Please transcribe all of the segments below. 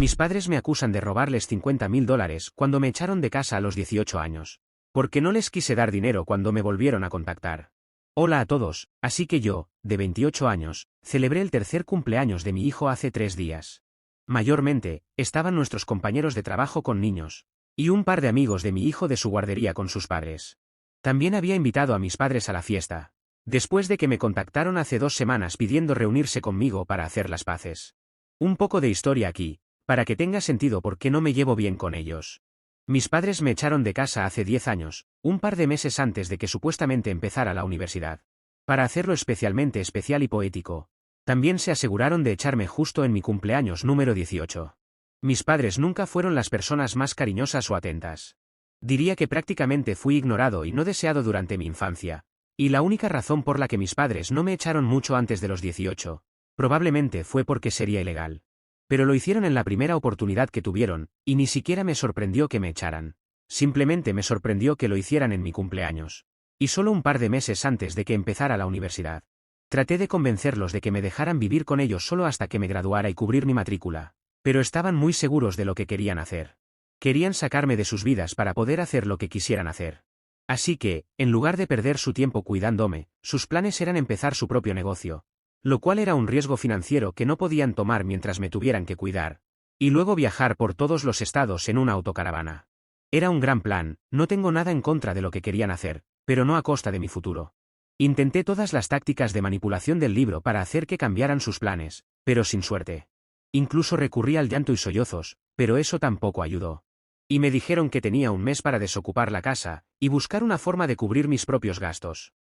Mis padres me acusan de robarles $50.000 cuando me echaron de casa a los 18 años. Porque no les quise dar dinero cuando me volvieron a contactar. Hola a todos, así que yo, de 28 años, celebré el tercer cumpleaños de mi hijo hace 3 días. Mayormente, estaban nuestros compañeros de trabajo con niños, y un par de amigos de mi hijo de su guardería con sus padres. También había invitado a mis padres a la fiesta, después de que me contactaron hace 2 semanas pidiendo reunirse conmigo para hacer las paces. Un poco de historia aquí, para que tenga sentido por qué no me llevo bien con ellos. Mis padres me echaron de casa hace 10 años, un par de meses antes de que supuestamente empezara la universidad. Para hacerlo especialmente especial y poético, también se aseguraron de echarme justo en mi cumpleaños número 18. Mis padres nunca fueron las personas más cariñosas o atentas. Diría que prácticamente fui ignorado y no deseado durante mi infancia, y la única razón por la que mis padres no me echaron mucho antes de los 18, probablemente fue porque sería ilegal. Pero lo hicieron en la primera oportunidad que tuvieron, y ni siquiera me sorprendió que me echaran. Simplemente me sorprendió que lo hicieran en mi cumpleaños. Y solo un par de meses antes de que empezara la universidad. Traté de convencerlos de que me dejaran vivir con ellos solo hasta que me graduara y cubrir mi matrícula. Pero estaban muy seguros de lo que querían hacer. Querían sacarme de sus vidas para poder hacer lo que quisieran hacer. Así que, en lugar de perder su tiempo cuidándome, sus planes eran empezar su propio negocio. Lo cual era un riesgo financiero que no podían tomar mientras me tuvieran que cuidar. Y luego viajar por todos los estados en una autocaravana. Era un gran plan, no tengo nada en contra de lo que querían hacer, pero no a costa de mi futuro. Intenté todas las tácticas de manipulación del libro para hacer que cambiaran sus planes, pero sin suerte. Incluso recurrí al llanto y sollozos, pero eso tampoco ayudó. Y me dijeron que tenía un mes para desocupar la casa, y buscar una forma de cubrir mis propios gastos.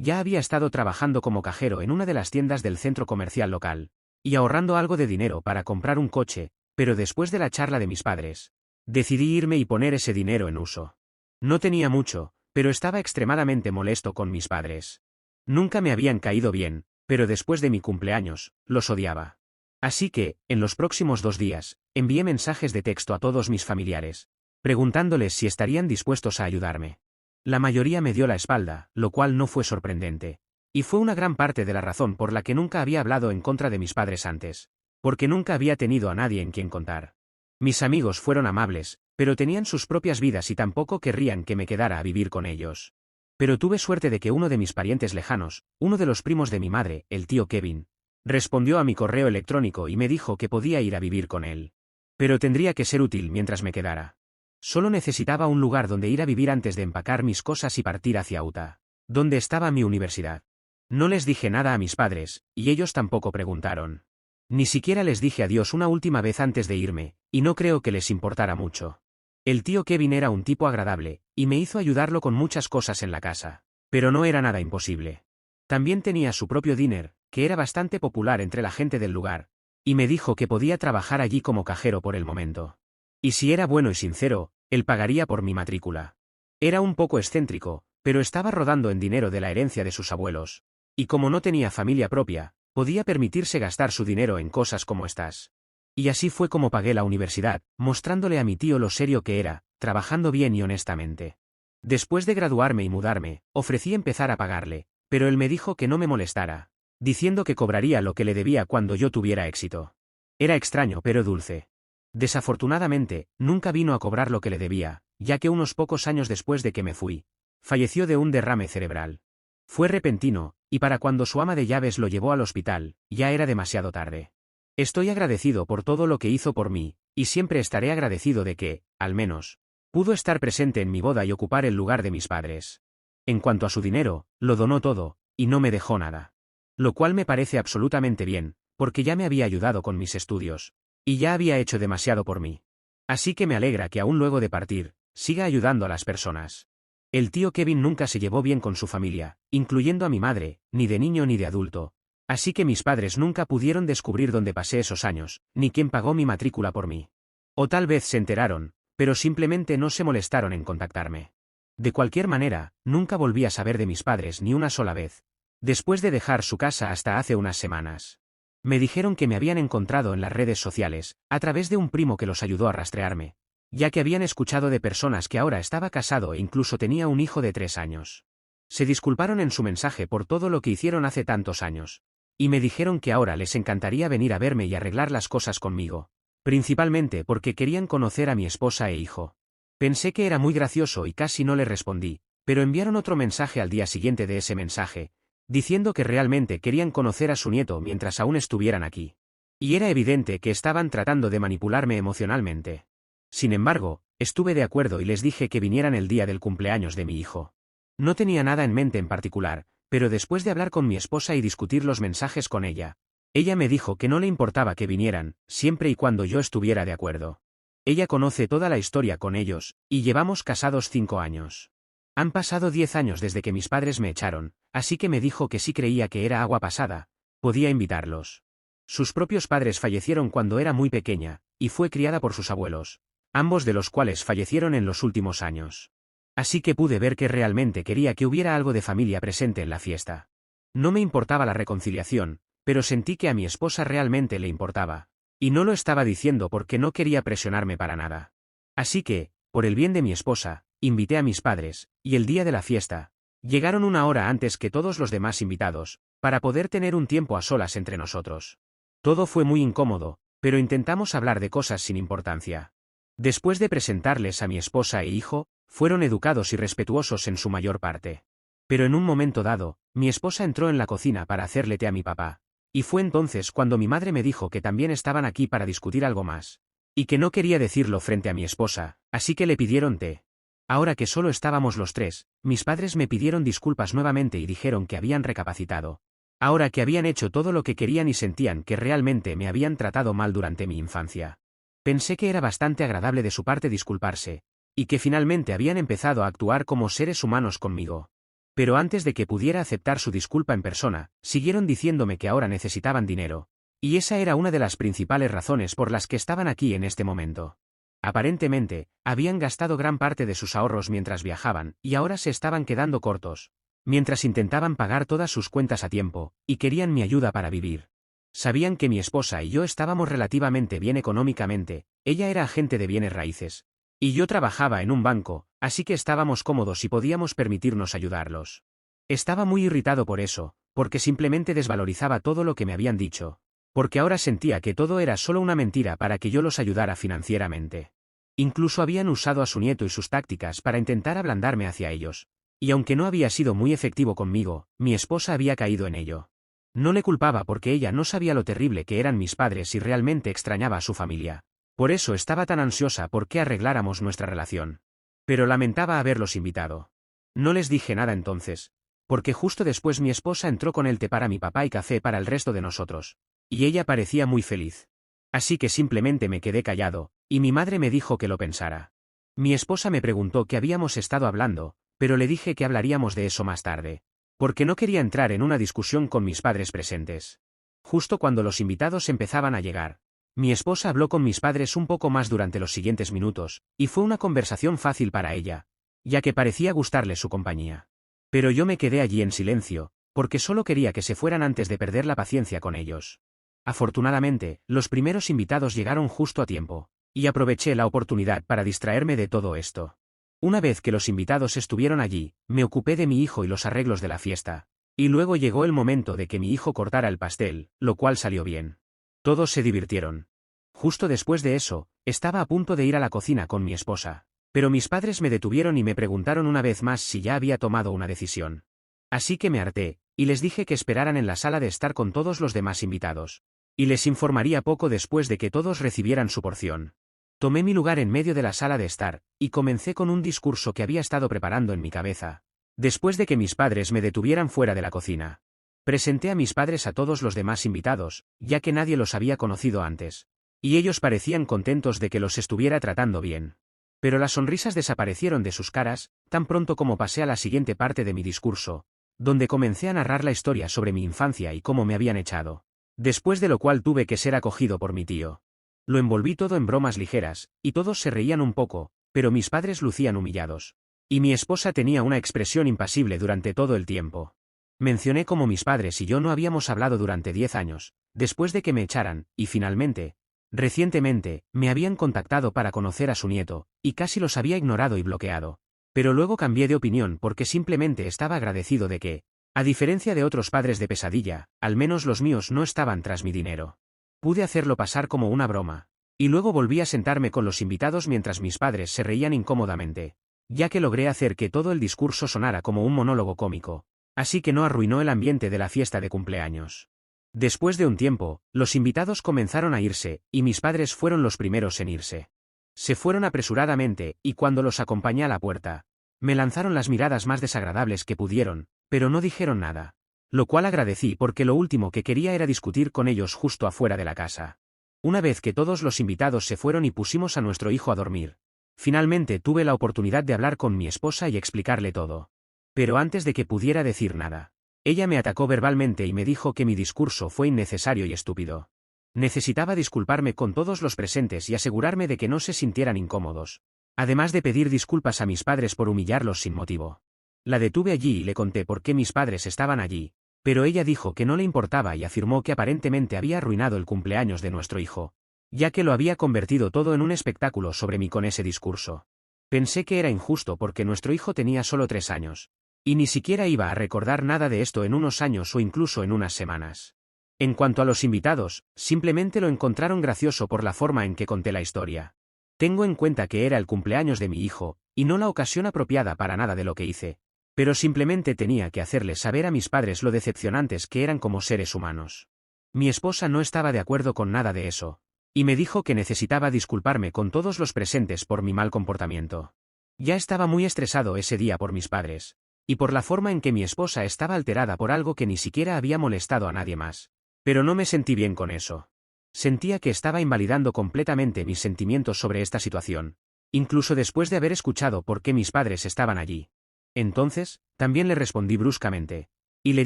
Ya había estado trabajando como cajero en una de las tiendas del centro comercial local, y ahorrando algo de dinero para comprar un coche, pero después de la charla de mis padres, decidí irme y poner ese dinero en uso. No tenía mucho, pero estaba extremadamente molesto con mis padres. Nunca me habían caído bien, pero después de mi cumpleaños, los odiaba. Así que, en los próximos 2 días, envié mensajes de texto a todos mis familiares, preguntándoles si estarían dispuestos a ayudarme. La mayoría me dio la espalda, lo cual no fue sorprendente. Y fue una gran parte de la razón por la que nunca había hablado en contra de mis padres antes. Porque nunca había tenido a nadie en quien contar. Mis amigos fueron amables, pero tenían sus propias vidas y tampoco querrían que me quedara a vivir con ellos. Pero tuve suerte de que uno de mis parientes lejanos, uno de los primos de mi madre, el tío Kevin, respondió a mi correo electrónico y me dijo que podía ir a vivir con él. Pero tendría que ser útil mientras me quedara. Solo necesitaba un lugar donde ir a vivir antes de empacar mis cosas y partir hacia Utah, donde estaba mi universidad. No les dije nada a mis padres, y ellos tampoco preguntaron. Ni siquiera les dije adiós una última vez antes de irme, y no creo que les importara mucho. El tío Kevin era un tipo agradable, y me hizo ayudarlo con muchas cosas en la casa. Pero no era nada imposible. También tenía su propio diner, que era bastante popular entre la gente del lugar, y me dijo que podía trabajar allí como cajero por el momento. Y si era bueno y sincero, él pagaría por mi matrícula. Era un poco excéntrico, pero estaba rodando en dinero de la herencia de sus abuelos. Y como no tenía familia propia, podía permitirse gastar su dinero en cosas como estas. Y así fue como pagué la universidad, mostrándole a mi tío lo serio que era, trabajando bien y honestamente. Después de graduarme y mudarme, ofrecí empezar a pagarle, pero él me dijo que no me molestara, diciendo que cobraría lo que le debía cuando yo tuviera éxito. Era extraño pero dulce. Desafortunadamente, nunca vino a cobrar lo que le debía, ya que unos pocos años después de que me fui, falleció de un derrame cerebral. Fue repentino, y para cuando su ama de llaves lo llevó al hospital, ya era demasiado tarde. Estoy agradecido por todo lo que hizo por mí, y siempre estaré agradecido de que, al menos, pudo estar presente en mi boda y ocupar el lugar de mis padres. En cuanto a su dinero, lo donó todo, y no me dejó nada. Lo cual me parece absolutamente bien, porque ya me había ayudado con mis estudios. Y ya había hecho demasiado por mí. Así que me alegra que aún luego de partir, siga ayudando a las personas. El tío Kevin nunca se llevó bien con su familia, incluyendo a mi madre, ni de niño ni de adulto. Así que mis padres nunca pudieron descubrir dónde pasé esos años, ni quién pagó mi matrícula por mí. O tal vez se enteraron, pero simplemente no se molestaron en contactarme. De cualquier manera, nunca volví a saber de mis padres ni una sola vez, después de dejar su casa hasta hace unas semanas. Me dijeron que me habían encontrado en las redes sociales, a través de un primo que los ayudó a rastrearme, ya que habían escuchado de personas que ahora estaba casado e incluso tenía un hijo de 3 años. Se disculparon en su mensaje por todo lo que hicieron hace tantos años, y me dijeron que ahora les encantaría venir a verme y arreglar las cosas conmigo, Principalmente porque querían conocer a mi esposa e hijo. Pensé que era muy gracioso y casi no le respondí, pero enviaron otro mensaje al día siguiente de ese mensaje, diciendo que realmente querían conocer a su nieto mientras aún estuvieran aquí. Y era evidente que estaban tratando de manipularme emocionalmente. Sin embargo, estuve de acuerdo y les dije que vinieran el día del cumpleaños de mi hijo. No tenía nada en mente en particular, pero después de hablar con mi esposa y discutir los mensajes con ella me dijo que no le importaba que vinieran, siempre y cuando yo estuviera de acuerdo. Ella conoce toda la historia con ellos, y llevamos casados 5 años. Han pasado 10 años desde que mis padres me echaron, así que me dijo que si creía que era agua pasada, podía invitarlos. Sus propios padres fallecieron cuando era muy pequeña, y fue criada por sus abuelos, ambos de los cuales fallecieron en los últimos años. Así que pude ver que realmente quería que hubiera algo de familia presente en la fiesta. No me importaba la reconciliación, pero sentí que a mi esposa realmente le importaba. Y no lo estaba diciendo porque no quería presionarme para nada. Así que, por el bien de mi esposa, invité a mis padres, y el día de la fiesta, llegaron 1 hora antes que todos los demás invitados, para poder tener un tiempo a solas entre nosotros. Todo fue muy incómodo, pero intentamos hablar de cosas sin importancia. Después de presentarles a mi esposa e hijo, fueron educados y respetuosos en su mayor parte. Pero en un momento dado, mi esposa entró en la cocina para hacerle té a mi papá. Y fue entonces cuando mi madre me dijo que también estaban aquí para discutir algo más. Y que no quería decirlo frente a mi esposa, así que le pidieron té. Ahora que solo estábamos los tres, mis padres me pidieron disculpas nuevamente y dijeron que habían recapacitado. Ahora que habían hecho todo lo que querían y sentían que realmente me habían tratado mal durante mi infancia. Pensé que era bastante agradable de su parte disculparse, y que finalmente habían empezado a actuar como seres humanos conmigo. Pero antes de que pudiera aceptar su disculpa en persona, siguieron diciéndome que ahora necesitaban dinero. Y esa era una de las principales razones por las que estaban aquí en este momento. Aparentemente, habían gastado gran parte de sus ahorros mientras viajaban, y ahora se estaban quedando cortos, mientras intentaban pagar todas sus cuentas a tiempo, y querían mi ayuda para vivir. Sabían que mi esposa y yo estábamos relativamente bien económicamente, ella era agente de bienes raíces. Y yo trabajaba en un banco, así que estábamos cómodos y podíamos permitirnos ayudarlos. Estaba muy irritado por eso, porque simplemente desvalorizaba todo lo que me habían dicho. Porque ahora sentía que todo era solo una mentira para que yo los ayudara financieramente. Incluso habían usado a su nieto y sus tácticas para intentar ablandarme hacia ellos. Y aunque no había sido muy efectivo conmigo, mi esposa había caído en ello. No le culpaba porque ella no sabía lo terrible que eran mis padres y realmente extrañaba a su familia. Por eso estaba tan ansiosa por que arregláramos nuestra relación. Pero lamentaba haberlos invitado. No les dije nada entonces, porque justo después mi esposa entró con el té para mi papá y café para el resto de nosotros. Y ella parecía muy feliz. Así que simplemente me quedé callado, y mi madre me dijo que lo pensara. Mi esposa me preguntó qué habíamos estado hablando, pero le dije que hablaríamos de eso más tarde, porque no quería entrar en una discusión con mis padres presentes. Justo cuando los invitados empezaban a llegar, mi esposa habló con mis padres un poco más durante los siguientes minutos, y fue una conversación fácil para ella, ya que parecía gustarle su compañía. Pero yo me quedé allí en silencio, porque solo quería que se fueran antes de perder la paciencia con ellos. Afortunadamente, los primeros invitados llegaron justo a tiempo, y aproveché la oportunidad para distraerme de todo esto. Una vez que los invitados estuvieron allí, me ocupé de mi hijo y los arreglos de la fiesta, y luego llegó el momento de que mi hijo cortara el pastel, lo cual salió bien. Todos se divirtieron. Justo después de eso, estaba a punto de ir a la cocina con mi esposa, pero mis padres me detuvieron y me preguntaron una vez más si ya había tomado una decisión. Así que me harté, y les dije que esperaran en la sala de estar con todos los demás invitados, y les informaría poco después de que todos recibieran su porción. Tomé mi lugar en medio de la sala de estar, y comencé con un discurso que había estado preparando en mi cabeza, después de que mis padres me detuvieran fuera de la cocina. Presenté a mis padres a todos los demás invitados, ya que nadie los había conocido antes, y ellos parecían contentos de que los estuviera tratando bien. Pero las sonrisas desaparecieron de sus caras, tan pronto como pasé a la siguiente parte de mi discurso, donde comencé a narrar la historia sobre mi infancia y cómo me habían echado. Después de lo cual tuve que ser acogido por mi tío. Lo envolví todo en bromas ligeras, y todos se reían un poco, pero mis padres lucían humillados. Y mi esposa tenía una expresión impasible durante todo el tiempo. Mencioné cómo mis padres y yo no habíamos hablado durante 10 años, después de que me echaran, y finalmente, recientemente, me habían contactado para conocer a su nieto, y casi los había ignorado y bloqueado. Pero luego cambié de opinión porque simplemente estaba agradecido de que, a diferencia de otros padres de pesadilla, al menos los míos no estaban tras mi dinero. Pude hacerlo pasar como una broma. Y luego volví a sentarme con los invitados mientras mis padres se reían incómodamente, ya que logré hacer que todo el discurso sonara como un monólogo cómico, así que no arruinó el ambiente de la fiesta de cumpleaños. Después de un tiempo, los invitados comenzaron a irse, y mis padres fueron los primeros en irse. Se fueron apresuradamente, y cuando los acompañé a la puerta, me lanzaron las miradas más desagradables que pudieron, pero no dijeron nada. Lo cual agradecí porque lo último que quería era discutir con ellos justo afuera de la casa. Una vez que todos los invitados se fueron y pusimos a nuestro hijo a dormir, finalmente tuve la oportunidad de hablar con mi esposa y explicarle todo. Pero antes de que pudiera decir nada, ella me atacó verbalmente y me dijo que mi discurso fue innecesario y estúpido. Necesitaba disculparme con todos los presentes y asegurarme de que no se sintieran incómodos, además de pedir disculpas a mis padres por humillarlos sin motivo. La detuve allí y le conté por qué mis padres estaban allí, pero ella dijo que no le importaba y afirmó que aparentemente había arruinado el cumpleaños de nuestro hijo, ya que lo había convertido todo en un espectáculo sobre mí con ese discurso. Pensé que era injusto porque nuestro hijo tenía solo 3 años, y ni siquiera iba a recordar nada de esto en unos años o incluso en unas semanas. En cuanto a los invitados, simplemente lo encontraron gracioso por la forma en que conté la historia. Tengo en cuenta que era el cumpleaños de mi hijo, y no la ocasión apropiada para nada de lo que hice, pero simplemente tenía que hacerles saber a mis padres lo decepcionantes que eran como seres humanos. Mi esposa no estaba de acuerdo con nada de eso, y me dijo que necesitaba disculparme con todos los presentes por mi mal comportamiento. Ya estaba muy estresado ese día por mis padres, y por la forma en que mi esposa estaba alterada por algo que ni siquiera había molestado a nadie más. Pero no me sentí bien con eso. Sentía que estaba invalidando completamente mis sentimientos sobre esta situación, incluso después de haber escuchado por qué mis padres estaban allí. Entonces, también le respondí bruscamente, y le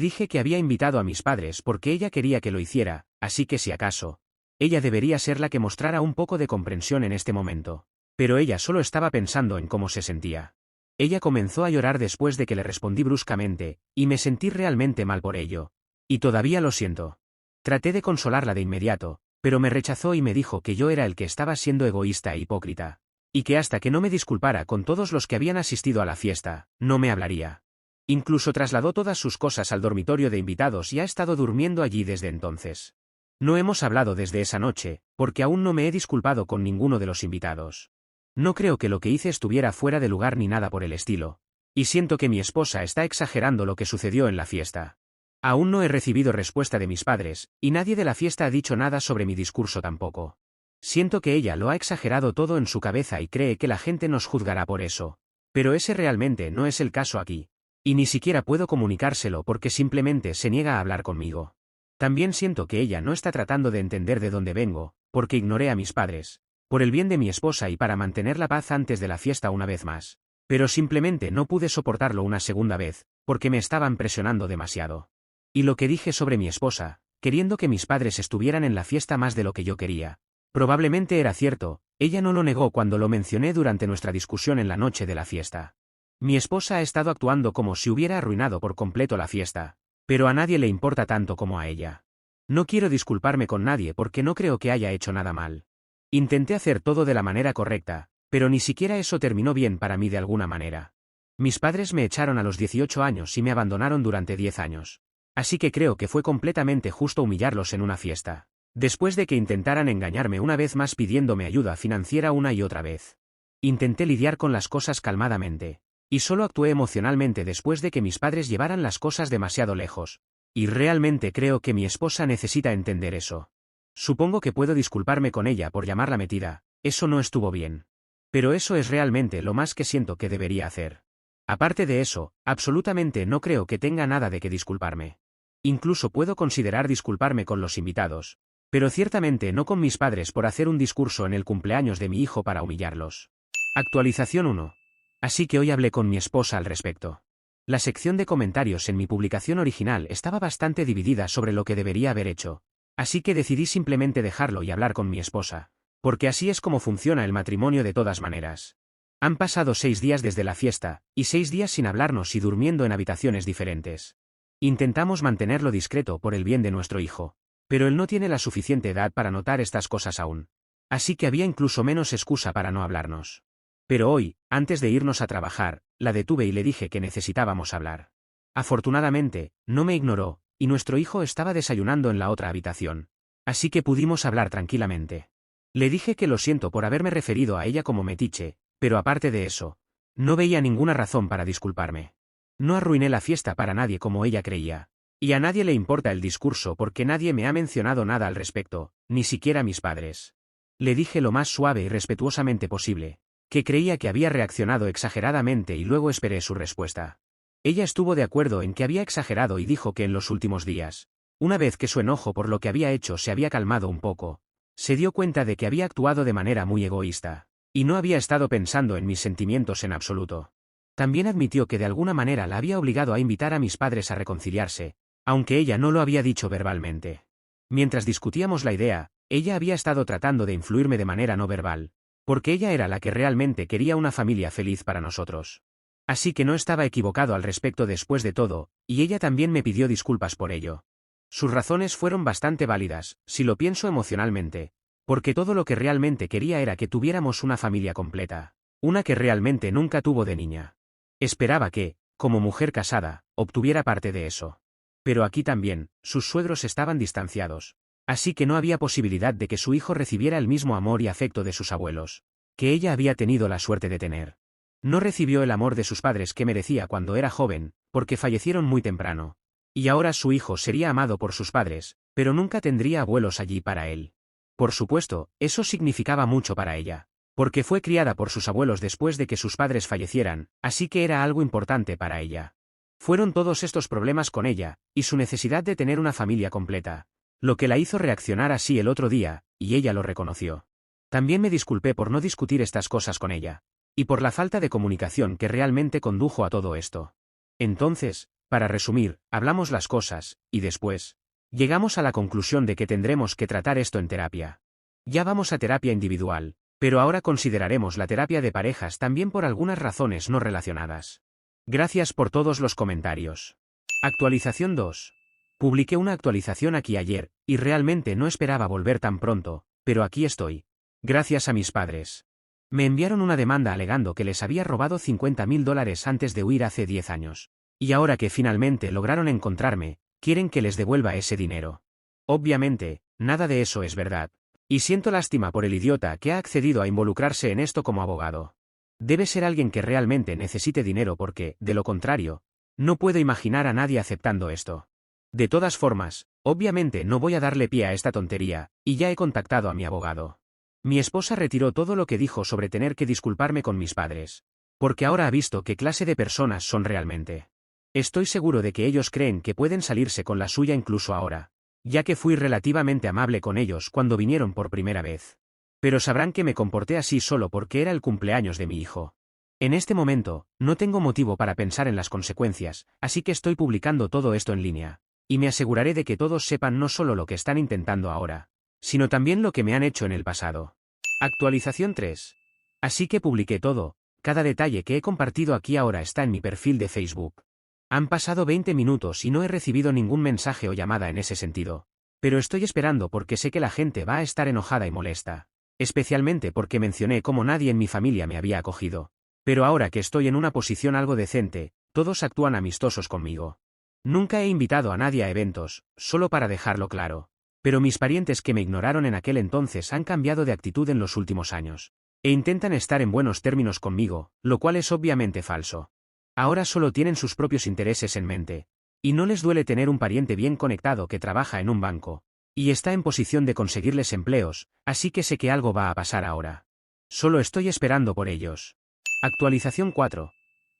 dije que había invitado a mis padres porque ella quería que lo hiciera, así que si acaso, ella debería ser la que mostrara un poco de comprensión en este momento. Pero ella solo estaba pensando en cómo se sentía. Ella comenzó a llorar después de que le respondí bruscamente, y me sentí realmente mal por ello. Y todavía lo siento. Traté de consolarla de inmediato, pero me rechazó y me dijo que yo era el que estaba siendo egoísta e hipócrita, y que hasta que no me disculpara con todos los que habían asistido a la fiesta, no me hablaría. Incluso trasladó todas sus cosas al dormitorio de invitados y ha estado durmiendo allí desde entonces. No hemos hablado desde esa noche, porque aún no me he disculpado con ninguno de los invitados. No creo que lo que hice estuviera fuera de lugar ni nada por el estilo, y siento que mi esposa está exagerando lo que sucedió en la fiesta. Aún no he recibido respuesta de mis padres, y nadie de la fiesta ha dicho nada sobre mi discurso tampoco. Siento que ella lo ha exagerado todo en su cabeza y cree que la gente nos juzgará por eso. Pero ese realmente no es el caso aquí. Y ni siquiera puedo comunicárselo porque simplemente se niega a hablar conmigo. También siento que ella no está tratando de entender de dónde vengo, porque ignoré a mis padres, por el bien de mi esposa y para mantener la paz antes de la fiesta una vez más. Pero simplemente no pude soportarlo una segunda vez, porque me estaban presionando demasiado. Y lo que dije sobre mi esposa, queriendo que mis padres estuvieran en la fiesta más de lo que yo quería, probablemente era cierto, ella no lo negó cuando lo mencioné durante nuestra discusión en la noche de la fiesta. Mi esposa ha estado actuando como si hubiera arruinado por completo la fiesta, pero a nadie le importa tanto como a ella. No quiero disculparme con nadie porque no creo que haya hecho nada mal. Intenté hacer todo de la manera correcta, pero ni siquiera eso terminó bien para mí de alguna manera. Mis padres me echaron a los 18 años y me abandonaron durante 10 años. Así que creo que fue completamente justo humillarlos en una fiesta, después de que intentaran engañarme una vez más pidiéndome ayuda financiera una y otra vez. Intenté lidiar con las cosas calmadamente, y solo actué emocionalmente después de que mis padres llevaran las cosas demasiado lejos, y realmente creo que mi esposa necesita entender eso. Supongo que puedo disculparme con ella por llamarla metida, eso no estuvo bien. Pero eso es realmente lo más que siento que debería hacer. Aparte de eso, absolutamente no creo que tenga nada de qué disculparme. Incluso puedo considerar disculparme con los invitados, pero ciertamente no con mis padres por hacer un discurso en el cumpleaños de mi hijo para humillarlos. Actualización 1. Así que hoy hablé con mi esposa al respecto. La sección de comentarios en mi publicación original estaba bastante dividida sobre lo que debería haber hecho, así que decidí simplemente dejarlo y hablar con mi esposa, porque así es como funciona el matrimonio de todas maneras. Han pasado 6 días desde la fiesta, y 6 días sin hablarnos y durmiendo en habitaciones diferentes. Intentamos mantenerlo discreto por el bien de nuestro hijo, pero él no tiene la suficiente edad para notar estas cosas aún. Así que había incluso menos excusa para no hablarnos. Pero hoy, antes de irnos a trabajar, la detuve y le dije que necesitábamos hablar. Afortunadamente, no me ignoró, y nuestro hijo estaba desayunando en la otra habitación. Así que pudimos hablar tranquilamente. Le dije que lo siento por haberme referido a ella como metiche, pero aparte de eso, no veía ninguna razón para disculparme. No arruiné la fiesta para nadie como ella creía. Y a nadie le importa el discurso porque nadie me ha mencionado nada al respecto, ni siquiera mis padres. Le dije lo más suave y respetuosamente posible, que creía que había reaccionado exageradamente y luego esperé su respuesta. Ella estuvo de acuerdo en que había exagerado y dijo que en los últimos días, una vez que su enojo por lo que había hecho se había calmado un poco, se dio cuenta de que había actuado de manera muy egoísta, y no había estado pensando en mis sentimientos en absoluto. También admitió que de alguna manera la había obligado a invitar a mis padres a reconciliarse, aunque ella no lo había dicho verbalmente. Mientras discutíamos la idea, ella había estado tratando de influirme de manera no verbal, porque ella era la que realmente quería una familia feliz para nosotros. Así que no estaba equivocado al respecto después de todo, y ella también me pidió disculpas por ello. Sus razones fueron bastante válidas, si lo pienso emocionalmente, porque todo lo que realmente quería era que tuviéramos una familia completa, una que realmente nunca tuvo de niña. Esperaba que, como mujer casada, obtuviera parte de eso. Pero aquí también, sus suegros estaban distanciados, así que no había posibilidad de que su hijo recibiera el mismo amor y afecto de sus abuelos, que ella había tenido la suerte de tener. No recibió el amor de sus padres que merecía cuando era joven, porque fallecieron muy temprano. Y ahora su hijo sería amado por sus padres, pero nunca tendría abuelos allí para él. Por supuesto, eso significaba mucho para ella, porque fue criada por sus abuelos después de que sus padres fallecieran, así que era algo importante para ella. Fueron todos estos problemas con ella, y su necesidad de tener una familia completa, lo que la hizo reaccionar así el otro día, y ella lo reconoció. También me disculpé por no discutir estas cosas con ella, y por la falta de comunicación que realmente condujo a todo esto. Entonces, para resumir, hablamos las cosas, y después, llegamos a la conclusión de que tendremos que tratar esto en terapia. Ya vamos a terapia individual, pero ahora consideraremos la terapia de parejas también por algunas razones no relacionadas. Gracias por todos los comentarios. Actualización 2. Publiqué una actualización aquí ayer, y realmente no esperaba volver tan pronto, pero aquí estoy. Gracias a mis padres. Me enviaron una demanda alegando que les había robado $50.000 antes de huir hace 10 años. Y ahora que finalmente lograron encontrarme, quieren que les devuelva ese dinero. Obviamente, nada de eso es verdad. Y siento lástima por el idiota que ha accedido a involucrarse en esto como abogado. Debe ser alguien que realmente necesite dinero porque, de lo contrario, no puedo imaginar a nadie aceptando esto. De todas formas, obviamente no voy a darle pie a esta tontería, y ya he contactado a mi abogado. Mi esposa retiró todo lo que dijo sobre tener que disculparme con mis padres, porque ahora ha visto qué clase de personas son realmente. Estoy seguro de que ellos creen que pueden salirse con la suya incluso ahora, ya que fui relativamente amable con ellos cuando vinieron por primera vez. Pero sabrán que me comporté así solo porque era el cumpleaños de mi hijo. En este momento, no tengo motivo para pensar en las consecuencias, así que estoy publicando todo esto en línea, y me aseguraré de que todos sepan no solo lo que están intentando ahora, sino también lo que me han hecho en el pasado. Actualización 3. Así que publiqué todo, cada detalle que he compartido aquí ahora está en mi perfil de Facebook. Han pasado 20 minutos y no he recibido ningún mensaje o llamada en ese sentido, pero estoy esperando porque sé que la gente va a estar enojada y molesta. Especialmente porque mencioné cómo nadie en mi familia me había acogido. Pero ahora que estoy en una posición algo decente, todos actúan amistosos conmigo. Nunca he invitado a nadie a eventos, solo para dejarlo claro. Pero mis parientes que me ignoraron en aquel entonces han cambiado de actitud en los últimos años. E intentan estar en buenos términos conmigo, lo cual es obviamente falso. Ahora solo tienen sus propios intereses en mente. Y no les duele tener un pariente bien conectado que trabaja en un banco. Y está en posición de conseguirles empleos, así que sé que algo va a pasar ahora. Solo estoy esperando por ellos. Actualización 4.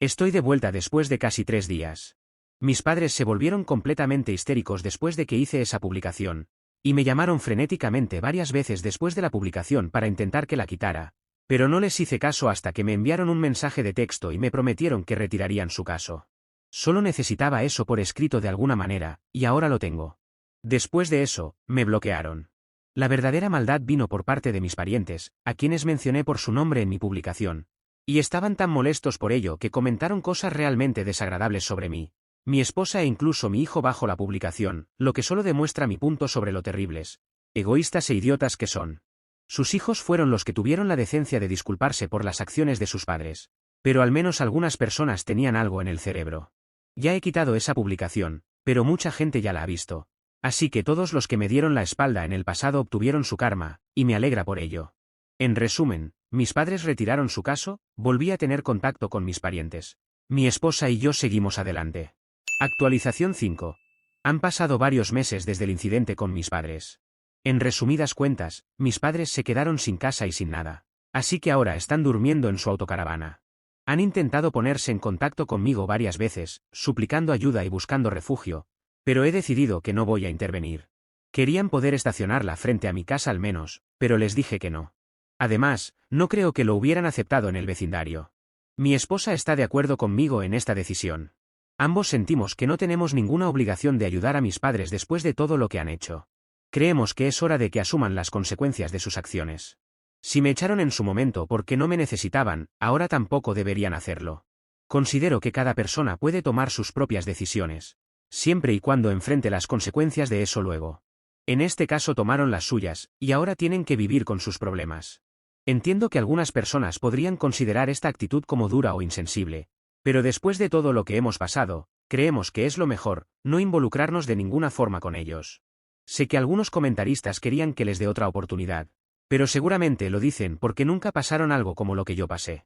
Estoy de vuelta después de casi 3 días. Mis padres se volvieron completamente histéricos después de que hice esa publicación, y me llamaron frenéticamente varias veces después de la publicación para intentar que la quitara, pero no les hice caso hasta que me enviaron un mensaje de texto y me prometieron que retirarían su caso. Solo necesitaba eso por escrito de alguna manera, y ahora lo tengo. Después de eso, me bloquearon. La verdadera maldad vino por parte de mis parientes, a quienes mencioné por su nombre en mi publicación. Y estaban tan molestos por ello que comentaron cosas realmente desagradables sobre mí, mi esposa e incluso mi hijo bajo la publicación, lo que solo demuestra mi punto sobre lo terribles, egoístas e idiotas que son. Sus hijos fueron los que tuvieron la decencia de disculparse por las acciones de sus padres. Pero al menos algunas personas tenían algo en el cerebro. Ya he quitado esa publicación, pero mucha gente ya la ha visto. Así que todos los que me dieron la espalda en el pasado obtuvieron su karma, y me alegra por ello. En resumen, mis padres retiraron su caso, volví a tener contacto con mis parientes. Mi esposa y yo seguimos adelante. Actualización 5. Han pasado varios meses desde el incidente con mis padres. En resumidas cuentas, mis padres se quedaron sin casa y sin nada. Así que ahora están durmiendo en su autocaravana. Han intentado ponerse en contacto conmigo varias veces, suplicando ayuda y buscando refugio, pero he decidido que no voy a intervenir. Querían poder estacionarla frente a mi casa al menos, pero les dije que no. Además, no creo que lo hubieran aceptado en el vecindario. Mi esposa está de acuerdo conmigo en esta decisión. Ambos sentimos que no tenemos ninguna obligación de ayudar a mis padres después de todo lo que han hecho. Creemos que es hora de que asuman las consecuencias de sus acciones. Si me echaron en su momento porque no me necesitaban, ahora tampoco deberían hacerlo. Considero que cada persona puede tomar sus propias decisiones, siempre y cuando enfrente las consecuencias de eso luego. En este caso tomaron las suyas, y ahora tienen que vivir con sus problemas. Entiendo que algunas personas podrían considerar esta actitud como dura o insensible, pero después de todo lo que hemos pasado, creemos que es lo mejor, no involucrarnos de ninguna forma con ellos. Sé que algunos comentaristas querían que les dé otra oportunidad, pero seguramente lo dicen porque nunca pasaron algo como lo que yo pasé.